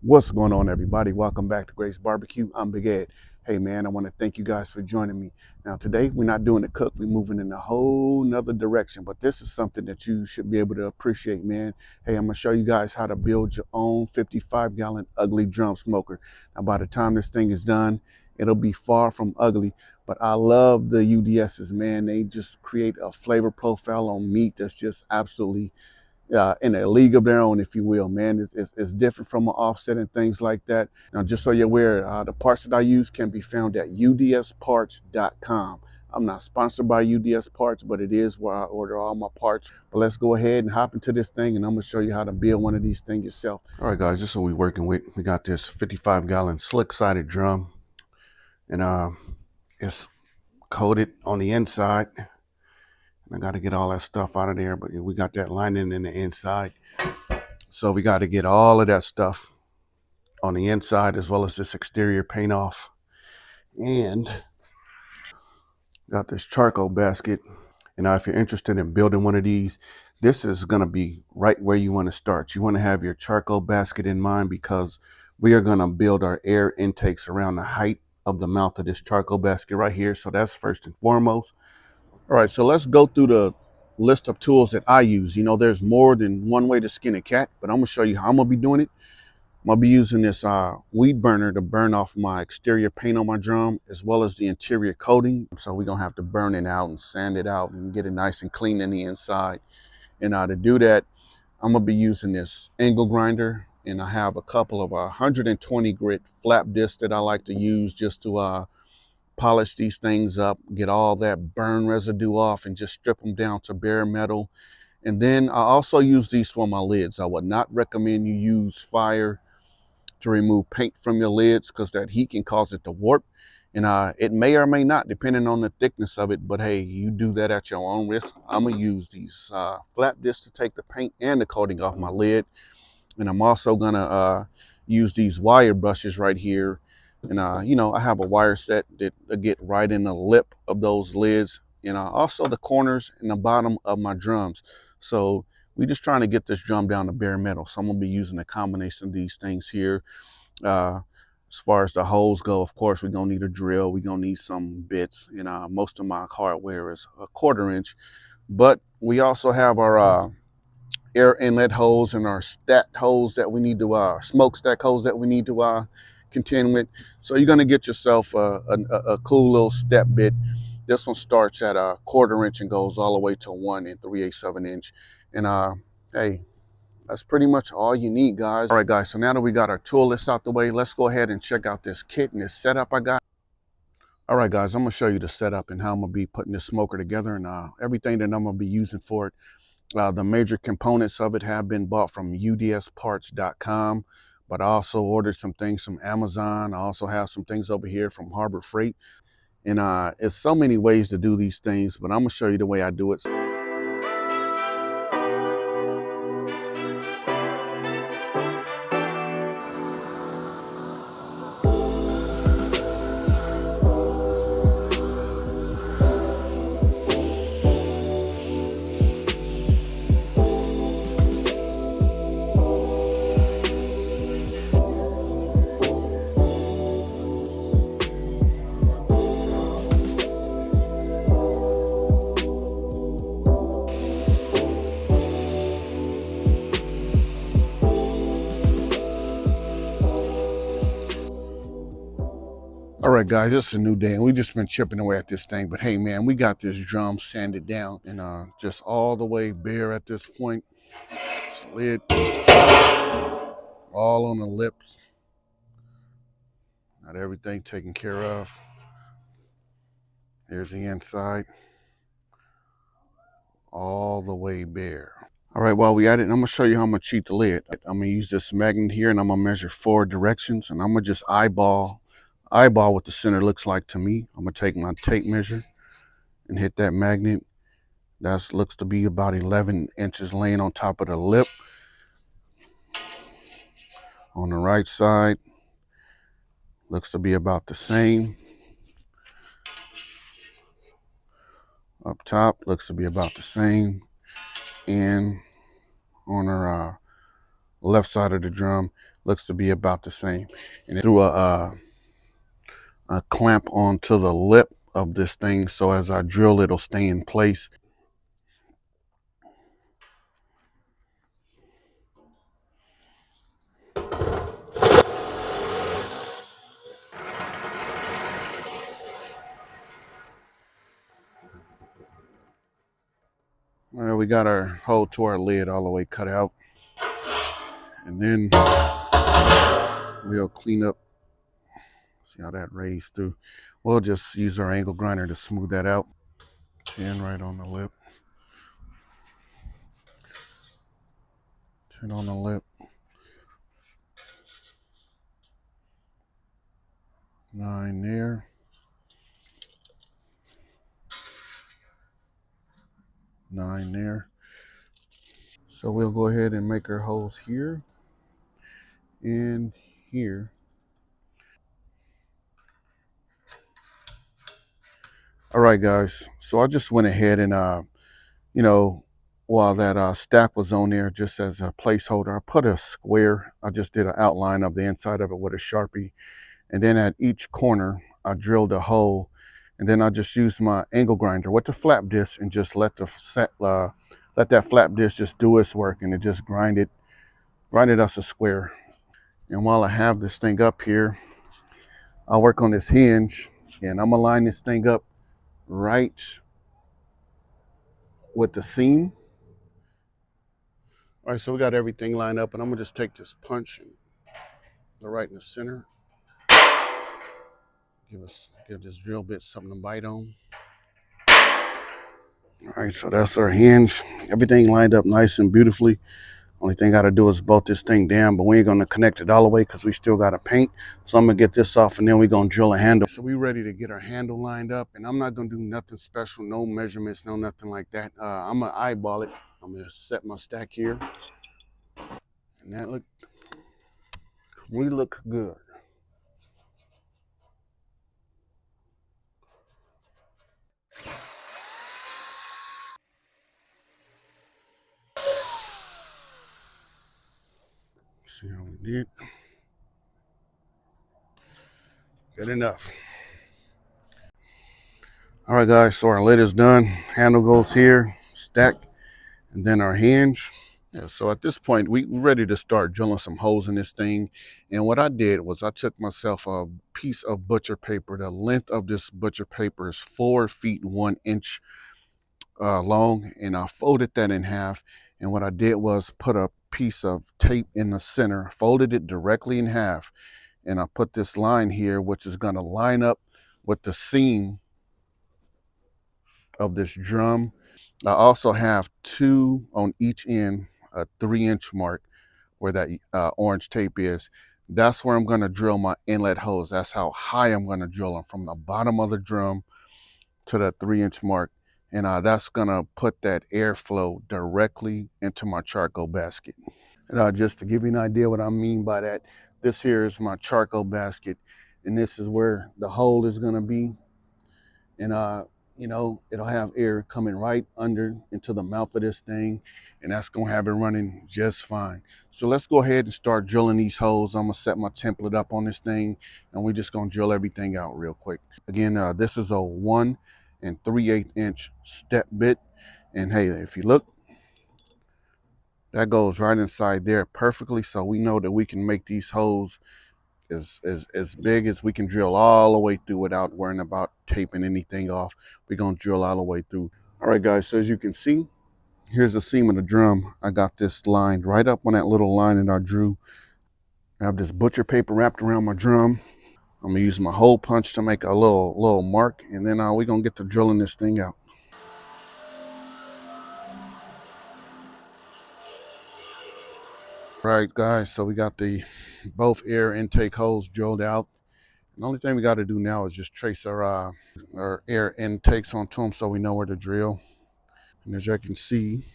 What's going on, everybody? Welcome back to Grace Barbecue. I'm Big Ed. Hey man, I want to thank you guys for joining me. Now today we're not doing the cook, we're moving in a whole nother direction, but this is something that you should be able to appreciate, man. Hey, I'm gonna show you guys how to build your own 55-gallon ugly drum smoker. Now by the time this thing is done, it'll be far from ugly, but I love the UDSs, man. They just create a flavor profile on meat that's just absolutely in a league of their own, if you will, man. It's different from an offset and things like that. Now, just so you're aware, the parts that I use can be found at udsparts.com. I'm not sponsored by UDS Parts, but it is where I order all my parts. But let's go ahead and hop into this thing, and I'm going to show you how to build one of these things yourself. All right, guys, this is what we're working with. We got this 55-gallon slick-sided drum, and it's coated on the inside. I got to get all that stuff out of there, but we got that lining in the inside. So we got to get all of that stuff on the inside as well as this exterior paint off. And got this charcoal basket. And now if you're interested in building one of these, this is going to be right where you want to start. You want to have your charcoal basket in mind because we are going to build our air intakes around the height of the mouth of this charcoal basket right here. So that's first and foremost. All right, so let's go through the list of tools that I use. You know, there's more than one way to skin a cat, but I'm gonna show you how I'm gonna be doing it. I'm gonna be using this weed burner to burn off my exterior paint on my drum as well as the interior coating. So we're gonna have to burn it out and sand it out and get it nice and clean in the inside. And to do that, I'm gonna be using this angle grinder, and I have a couple of 120 grit flap discs that I like to use just to polish these things up, get all that burn residue off, and just strip them down to bare metal. And then I also use these for my lids. I would not recommend you use fire to remove paint from your lids because that heat can cause it to warp. And it may or may not, depending on the thickness of it. But hey, you do that at your own risk. I'm gonna use these flap discs to take the paint and the coating off my lid. And I'm also gonna use these wire brushes right here. And you know, I have a wire set that get right in the lip of those lids, and also the corners and the bottom of my drums. So we're just trying to get this drum down to bare metal. So I'm gonna be using a combination of these things here. As far as the holes go, of course, we're gonna need a drill. We're gonna need some bits. And most of my hardware is a 1/4 inch, but we also have our air inlet holes and our stat holes that we need to smokestack holes that we need to contend with. So you're going to get yourself a cool little step bit. This one starts at a 1/4 inch and goes all the way to 1 3/8 inch. And hey, that's pretty much all you need, guys. All right, guys, so now that we got our tool list out the way, let's go ahead and check out this kit and this setup I got. All right, guys, I'm gonna show you the setup and how I'm gonna be putting this smoker together and everything that I'm gonna be using for it. The major components of it have been bought from udsparts.com, but I also ordered some things from Amazon. I also have some things over here from Harbor Freight. And it's so many ways to do these things, but I'm gonna show you the way I do it. All right, guys, it's a new day, and we just been chipping away at this thing. But hey, man, we got this drum sanded down and just all the way bare at this point. Lid all on the lips. Got everything taken care of. Here's the inside, all the way bare. All right, while we at it, I'm gonna show you how I'm gonna cheat the lid. I'm gonna use this magnet here, and I'm gonna measure 4 directions, and I'm gonna just eyeball what the center looks like to me. I'm gonna take my tape measure and hit that magnet. That looks to be about 11 inches laying on top of the lip. On the right side, looks to be about the same. Up top, looks to be about the same. And on our left side of the drum, looks to be about the same. And it threw a clamp onto the lip of this thing, so as I drill, it'll stay in place. Well, we got our hole to our lid all the way cut out, and then we'll clean up. See how that raised through. We'll just use our angle grinder to smooth that out. 10 right on the lip. 10 on the lip. 9 there. 9 there. So we'll go ahead and make our holes here and here. All right, guys. So I just went ahead and, you know, while that stack was on there, just as a placeholder, I put a square. I just did an outline of the inside of it with a Sharpie. And then at each corner, I drilled a hole. And then I just used my angle grinder with the flap disc and just let that flap disc just do its work, and it just grinded us a square. And while I have this thing up here, I'll work on this hinge, and I'm gonna line this thing up right with the seam. All right, so we got everything lined up, and I'm gonna just take this punch and go right in the center. Give this drill bit something to bite on. All right, so that's our hinge. Everything lined up nice and beautifully. Only thing I gotta do is bolt this thing down, but we ain't gonna connect it all the way because we still gotta paint. So I'm gonna get this off, and then we're gonna drill a handle. So we ready to get our handle lined up, and I'm not gonna do nothing special, no measurements, no nothing like that. I'm gonna eyeball it. I'm gonna set my stack here, and we look good. See how we did? Good enough. All right, guys, so our lid is done. Handle goes here, stack, and then our hinge. Yeah, so at this point, we're ready to start drilling some holes in this thing. And what I did was I took myself a piece of butcher paper. The length of this butcher paper is 4 feet 1 inch long, and I folded that in half. And what I did was put a piece of tape in the center, folded it directly in half, and I put this line here, which is going to line up with the seam of this drum. I also have 2 on each end, a 3-inch mark where that orange tape is. That's where I'm going to drill my inlet holes. That's how high I'm going to drill them, from the bottom of the drum to that 3-inch mark. And that's going to put that airflow directly into my charcoal basket. And just to give you an idea what I mean by that, this here is my charcoal basket, and this is where the hole is going to be. And you know, it'll have air coming right under into the mouth of this thing, and that's gonna have it running just fine. So let's go ahead and start drilling these holes. I'm gonna set my template up on this thing, and we're just gonna drill everything out real quick. Again, this is a 1 3/8 inch step bit, and hey, if you look, that goes right inside there perfectly. So we know that we can make these holes as big as we can drill all the way through without worrying about taping anything off. We're gonna drill all the way through. All right, guys, so as you can see, here's the seam of the drum. I got this lined right up on that little line that I drew. I have this butcher paper wrapped around my drum. I'm gonna use my hole punch to make a little mark, and then we're gonna get to drilling this thing out. All right, guys, so we got the both air intake holes drilled out. The only thing we got to do now is just trace our air intakes onto them so we know where to drill. And as you can see,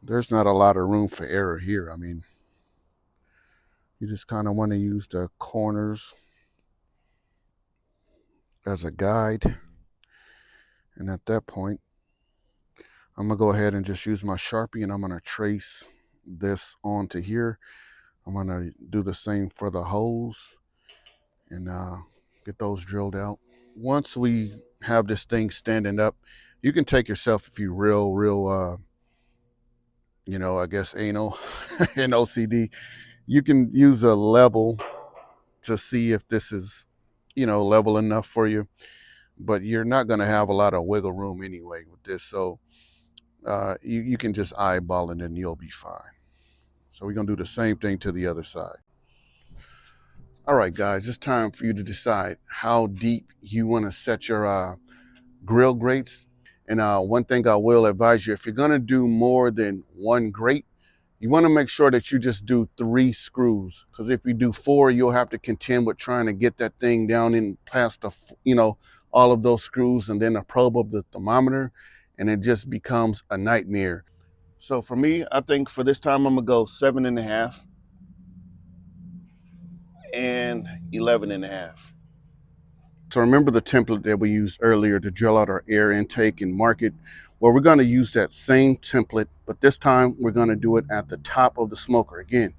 there's not a lot of room for error here. I mean, you just kind of want to use the corners as a guide. And at that point, I'm going to go ahead and just use my Sharpie, and I'm going to trace this onto here. I'm gonna do the same for the holes and get those drilled out. Once we have this thing standing up, you can take yourself, if you real I guess anal and OCD, you can use a level to see if this is, level enough for you. But you're not going to have a lot of wiggle room anyway with this. So you can just eyeball it and you'll be fine. So we're going to do the same thing to the other side. All right, guys, it's time for you to decide how deep you want to set your grill grates. And one thing I will advise you, if you're going to do more than one grate, you want to make sure that you just do 3 screws, because if you do 4, you'll have to contend with trying to get that thing down in past the, all of those screws and then a probe of the thermometer, and it just becomes a nightmare. So for me, I think for this time, I'm gonna go 7.5 and 11.5. So remember the template that we used earlier to drill out our air intake and mark it? Well, we're gonna use that same template, but this time we're gonna do it at the top of the smoker. Again,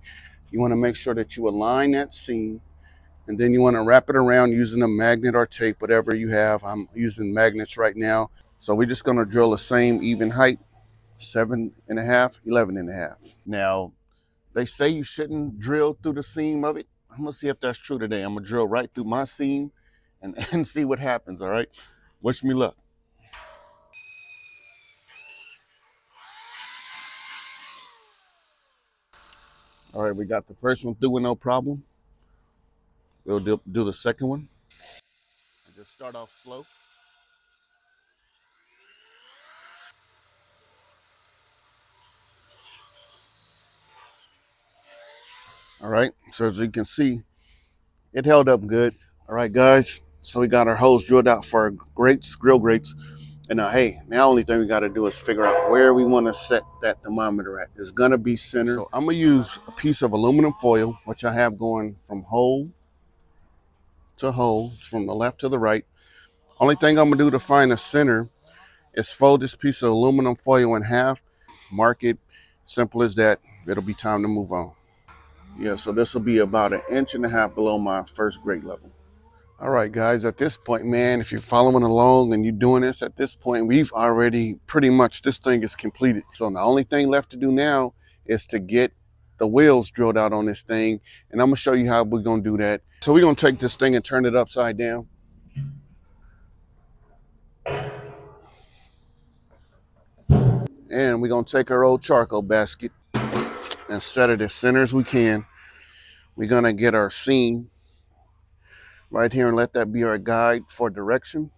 you wanna make sure that you align that seam, and then you wanna wrap it around using a magnet or tape, whatever you have. I'm using magnets right now. So we're just gonna drill the same even height, 7.5, 11.5. Now, they say you shouldn't drill through the seam of it. I'm gonna see if that's true today. I'm gonna drill right through my seam and see what happens, all right? Wish me luck. All right, we got the first one through with no problem. We'll do the second one. And just start off slow. All right, so as you can see, it held up good. All right, guys, so we got our holes drilled out for our grates, grill grates. And now, hey, now only thing we got to do is figure out where we want to set that thermometer at. It's going to be center. So I'm going to use a piece of aluminum foil, which I have going from hole to hole, from the left to the right. Only thing I'm going to do to find the center is fold this piece of aluminum foil in half, mark it. Simple as that. It'll be time to move on. Yeah, so this will be about 1.5 inches below my first grade level. All right, guys, at this point, man, if you're following along and you're doing this at this point, we've already pretty much, this thing is completed. So the only thing left to do now is to get the wheels drilled out on this thing. And I'm gonna show you how we're gonna do that. So we're gonna take this thing and turn it upside down. And we're gonna take our old charcoal basket and set it as center as we can. We're gonna get our seam right here and let that be our guide for direction.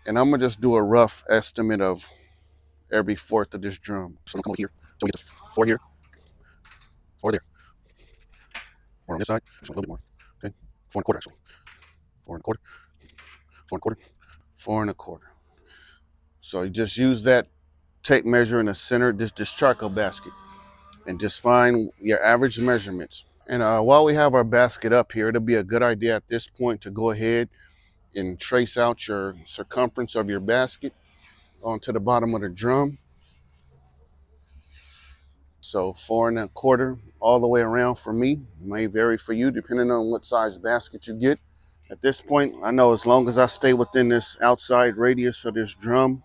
And I'm gonna just do a rough estimate of every fourth of this drum. So I'm gonna come over here. So we get this 4 here, 4 there, 4 on this side, so a little bit more. Okay, 4 1/4 actually. 4 1/4, 4 1/4, 4 1/4. So you just use that tape measure in the center, this charcoal basket, and just find your average measurements. And while we have our basket up here, it'll be a good idea at this point to go ahead and trace out your circumference of your basket onto the bottom of the drum. So 4 1/4 all the way around for me. It may vary for you depending on what size basket you get. At this point, I know as long as I stay within this outside radius of this drum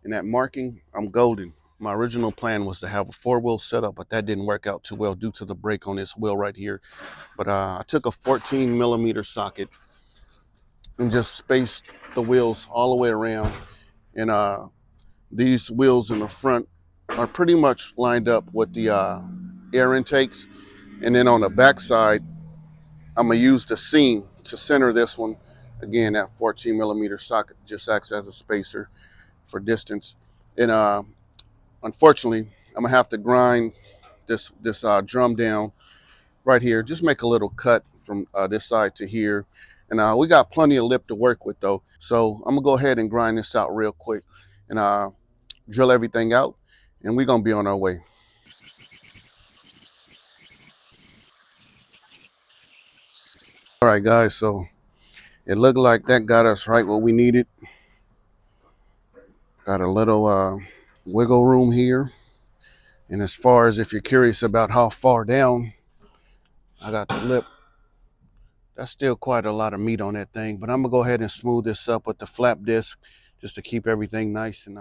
and that marking, I'm golden. My original plan was to have a 4-wheel setup, but that didn't work out too well due to the break on this wheel right here. But I took a 14mm socket and just spaced the wheels all the way around. And these wheels in the front are pretty much lined up with the air intakes. And then on the back side, I'm gonna use the seam to center this one. Again, that 14mm socket just acts as a spacer for distance. And unfortunately, I'm gonna have to grind this drum down right here. Just make a little cut from this side to here. And we got plenty of lip to work with though. So I'm gonna go ahead and grind this out real quick and drill everything out, and we're gonna be on our way. All right, guys, so it looked like that got us right what we needed. Got a little wiggle room here. And as far as if you're curious about how far down I got the lip, that's still quite a lot of meat on that thing. But I'm gonna go ahead and smooth this up with the flap disc just to keep everything nice and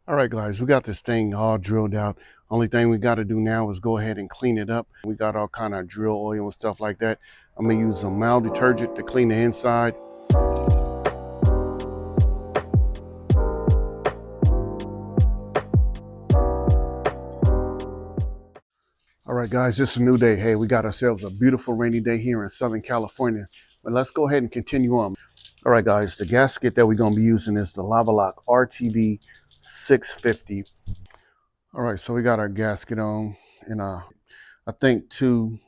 all right, guys, we got this thing all drilled out. Only thing we got to do now is go ahead and clean it up. We got all kind of drill oil and stuff like that. I'm gonna use some mild detergent to clean the inside. All right, guys, it's a new day. Hey, we got ourselves a beautiful rainy day here in Southern California. But let's go ahead and continue on. All right, guys, the gasket that we're gonna be using is the Lavalock RTV 650. All right, so we got our gasket on, and I think two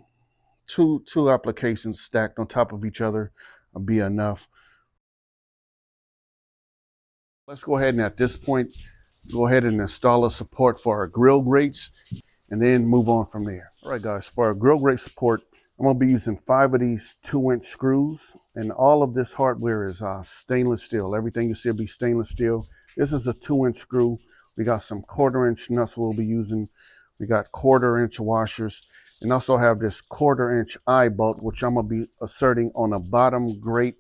applications stacked on top of each other will be enough. Let's go ahead and at this point, go ahead and install a support for our grill grates and then move on from there. All right, guys, for our grill grate support, I'm gonna be using 5 of these 2-inch screws, and all of this hardware is stainless steel. Everything you see will be stainless steel. This is a 2-inch screw. We got some 1/4-inch nuts we'll be using. We got 1/4-inch washers, and also have this 1/4-inch eye bolt, which I'm gonna be inserting on the bottom grate,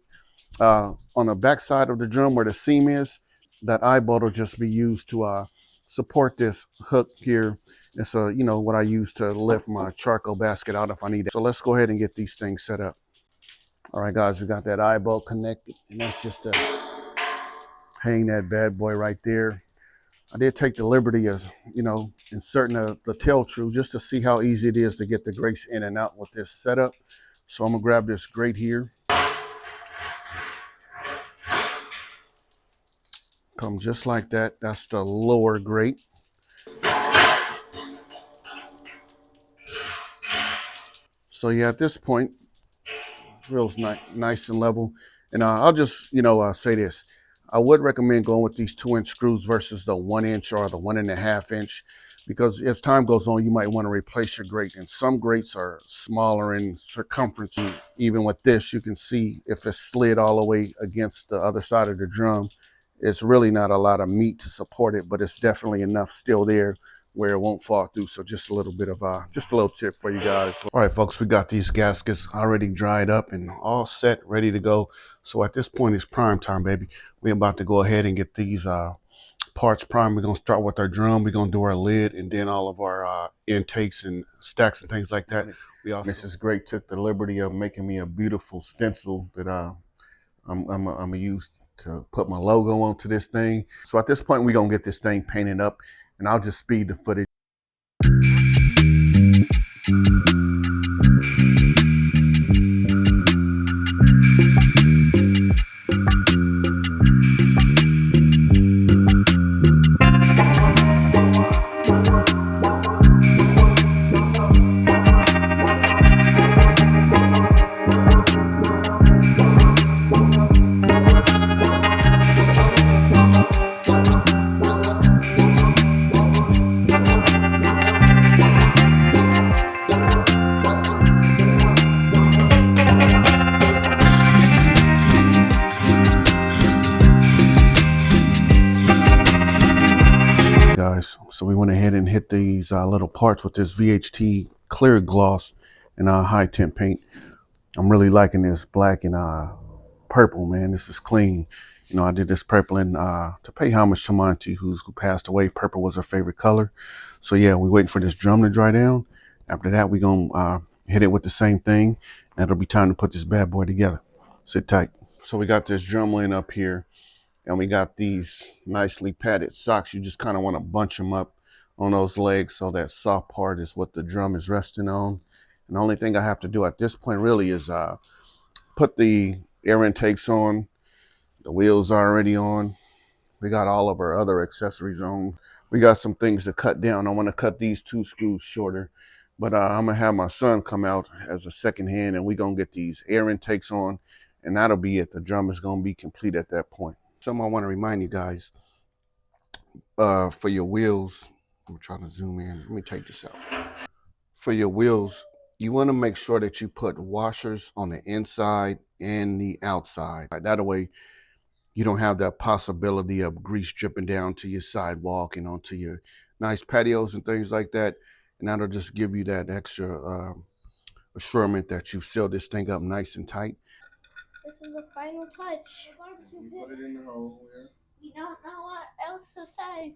on the back side of the drum where the seam is. That eye bolt will just be used to support this hook here. It's what I use to lift my charcoal basket out if I need it. So let's go ahead and get these things set up. All right, guys, we got that eye bolt connected, and that's just to hang that bad boy right there. I did take the liberty of, inserting the tail true just to see how easy it is to get the grates in and out with this setup. So I'm gonna grab this grate here. Comes just like that. That's the lower grate. So yeah, at this point, real nice and level. And I'll just, say this. I would recommend going with these 2-inch screws versus the 1-inch or the 1.5-inch, because as time goes on, you might want to replace your grate. And some grates are smaller in circumference. And even with this, you can see if it's slid all the way against the other side of the drum, it's really not a lot of meat to support it, but it's definitely enough still there where it won't fall through. So just a little bit of just a little tip for you guys. All right, folks, we got these gaskets already dried up and all set, ready to go. So at this point, it's prime time, baby. We're about to go ahead and get these parts primed. We're gonna start with our drum. We're gonna do our lid, and then all of our intakes and stacks and things like that. Mrs. Great took the liberty of making me a beautiful stencil that I'm gonna use to put my logo onto this thing. So at this point, we're gonna get this thing painted up, and I'll just speed the footage. Guys, so we went ahead and hit these little parts with this VHT clear gloss and high temp paint. I'm really liking this black and purple, man. This is clean. I did this purple and to pay homage to my auntie who passed away. Purple was her favorite color. So yeah, we're waiting for this drum to dry down. After that, we're gonna hit it with the same thing, and it'll be time to put this bad boy together. Sit tight. So we got this drum laying up here, and we got these nicely padded socks. You just kind of want to bunch them up on those legs so that soft part is what the drum is resting on. And the only thing I have to do at this point really is put the air intakes on. The wheels are already on. We got all of our other accessories on. We got some things to cut down. I want to cut these 2 screws shorter, but I'm gonna have my son come out as a second hand, and we're gonna get these air intakes on, and that'll be it. The drum is gonna be complete at that point. Something I want to remind you guys, for your wheels, I'm trying to zoom in. Let me take this out. For your wheels, you want to make sure that you put washers on the inside and the outside. That way, you don't have that possibility of grease dripping down to your sidewalk and onto your nice patios and things like that. And that'll just give you that extra assurance that you've sealed this thing up nice and tight. This is the final touch. Put it in the hole here. You don't know what else to say.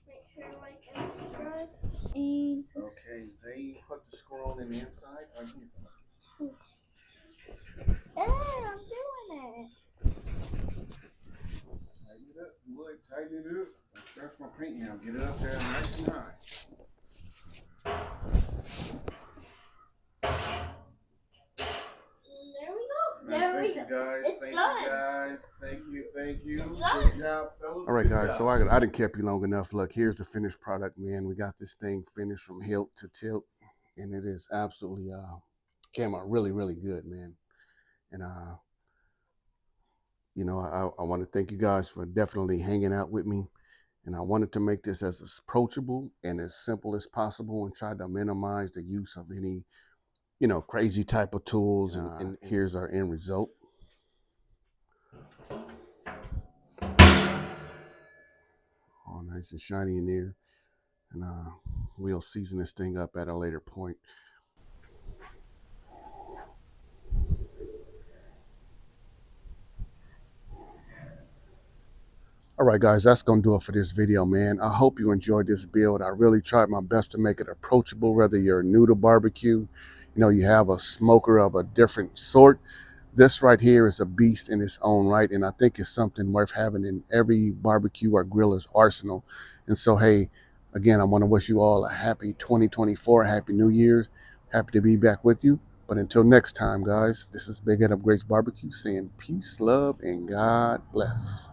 Make sure to like and subscribe. Okay, Zay, put the scroll in the inside. Hey, I'm doing it. Tighten it up, wood, tighten it up. Stretch my paint now. Get it up there nice and high. There we go. There we go. Guys. It's done. You guys. Thank you. It's done. Good job, fellas. All right, guys. So I didn't keep you long enough. Look, here's the finished product, man. We got this thing finished from hilt to tilt, and it is absolutely came out really, really good, man. And you know, I want to thank you guys for definitely hanging out with me. And I wanted to make this as approachable and as simple as possible and try to minimize the use of any, you know, crazy type of tools. And here's our end result. All nice and shiny in there. And we'll season this thing up at a later point. All right, guys, that's going to do it for this video, man. I hope you enjoyed this build. I really tried my best to make it approachable, whether you're new to barbecue, you know, you have a smoker of a different sort. This right here is a beast in its own right, and I think it's something worth having in every barbecue or griller's arsenal. And so, hey, again, I want to wish you all a happy 2024, happy New Year's. Happy to be back with you. But until next time, guys, this is Big Head of Grace Barbecue saying peace, love, and God bless.